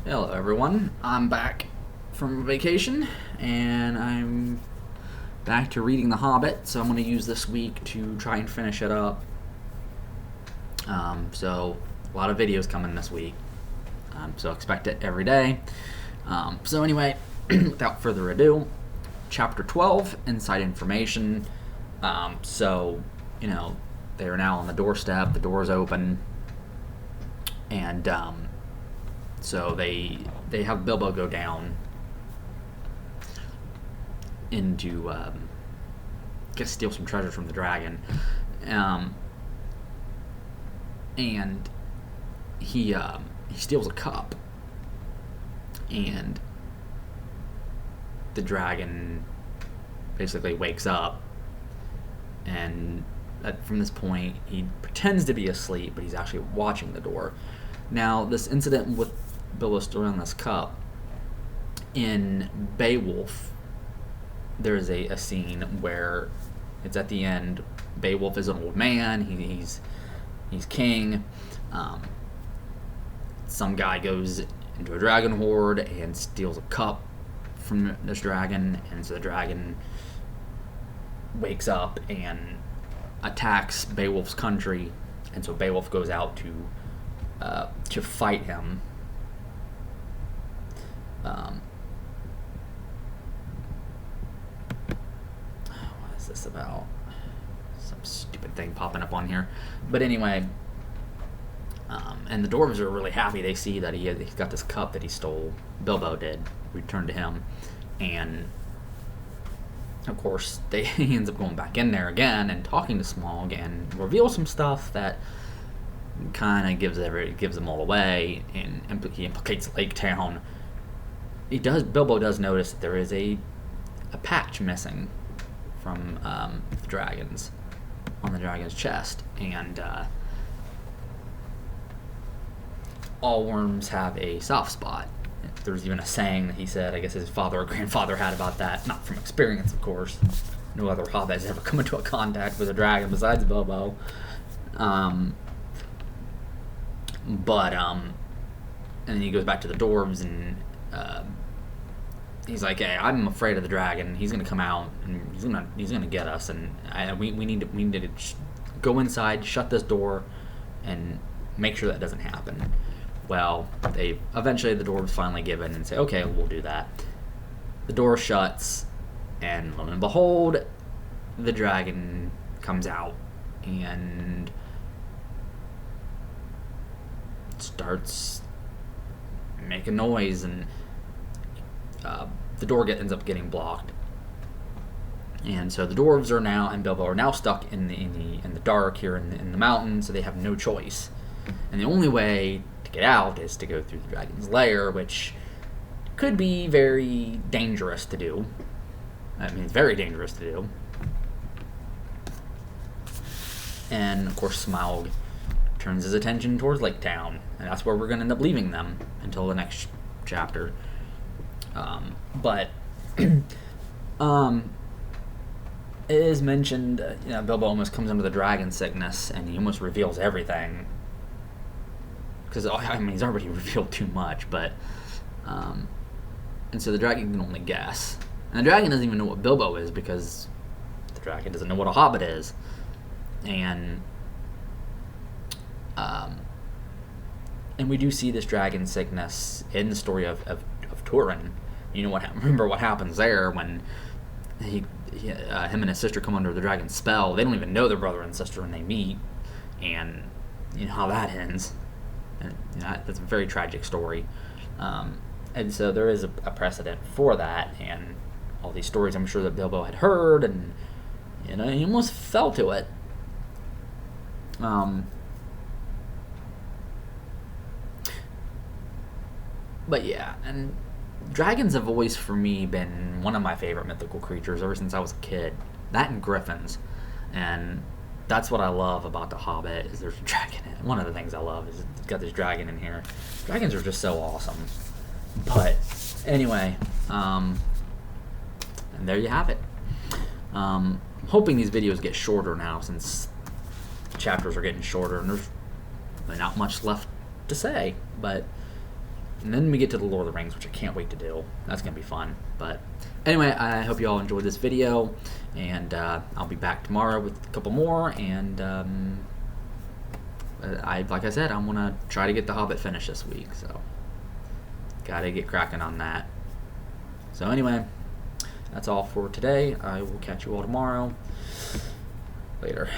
Hello everyone, I'm back from vacation and I'm back to reading The Hobbit, so I'm going to use this week to try and finish it up. So a lot of videos coming this week, so expect it every day. So anyway, without further ado, Chapter 12, Inside Information. So, they are now on the doorstep, the door's open, and so they have Bilbo go down into steal some treasure from the dragon, and he steals a cup, and the dragon basically wakes up, and from this point he pretends to be asleep, but he's actually watching the door. Now, this incident with Bilbo stealing this cup, in Beowulf, there's a scene where it's at the end. Beowulf is an old man. He's king. Some guy goes into a dragon horde and steals a cup from this dragon, and so the dragon wakes up and attacks Beowulf's country, and so Beowulf goes out to fight him. What is this about? Some stupid thing popping up on here. But anyway, and the dwarves are really happy. They see that he's got this cup that he stole. Bilbo did, returned to him, and of course he ends up going back in there again and talking to Smaug and reveals some stuff that kind of gives them all away, and he implicates Lake Town. Bilbo does notice that there is a patch missing from the dragons on the dragon's chest, and all worms have a soft spot. There's even a saying that he said, I guess his father or grandfather had about that, not from experience, of course. No other hobbit has ever come into a contact with a dragon besides Bilbo. And then he goes back to the dwarves, and he's like, "Hey, I'm afraid of the dragon. He's gonna come out, and he's gonna get us. And we need to go inside, shut this door, and make sure that doesn't happen." Well, eventually the dwarves finally give in and say, "Okay, we'll do that." The door shuts, and lo and behold, the dragon comes out and starts making noise, and the door ends up getting blocked. And so the dwarves are now, and Bilbo are now stuck in the dark here in the mountain, so they have no choice. And the only way to get out is to go through the dragon's lair, which could be very dangerous to do. I mean, it's very dangerous to do. And of course, Smaug turns his attention towards Lake Town, and that's where we're going to end up leaving them until the next chapter. But it is mentioned, Bilbo almost comes under the dragon sickness, and he almost reveals everything. Because, he's already revealed too much, but... and so the dragon can only guess. And the dragon doesn't even know what Bilbo is, because the dragon doesn't know what a hobbit is. And we do see this dragon sickness in the story of Turin. Remember what happens there when him and his sister come under the dragon's spell. They don't even know they're brother and sister when they meet, and how that ends. And that's a very tragic story. And so there is a precedent for that, and all these stories I'm sure that Bilbo had heard, and he almost fell to it. But yeah, and dragons have always, for me, been one of my favorite mythical creatures ever since I was a kid. That and griffins. And that's what I love about The Hobbit, is there's a dragon in it. One of the things I love is it's got this dragon in here. Dragons are just so awesome. But anyway, and there you have it. I'm hoping these videos get shorter now, since chapters are getting shorter and there's not much left to say. But And then we get to the Lord of the Rings, which I can't wait to do. That's going to be fun. But anyway, I hope you all enjoyed this video. And I'll be back tomorrow with a couple more. And like I said, I'm going to try to get The Hobbit finished this week. So got to get cracking on that. So anyway, that's all for today. I will catch you all tomorrow. Later.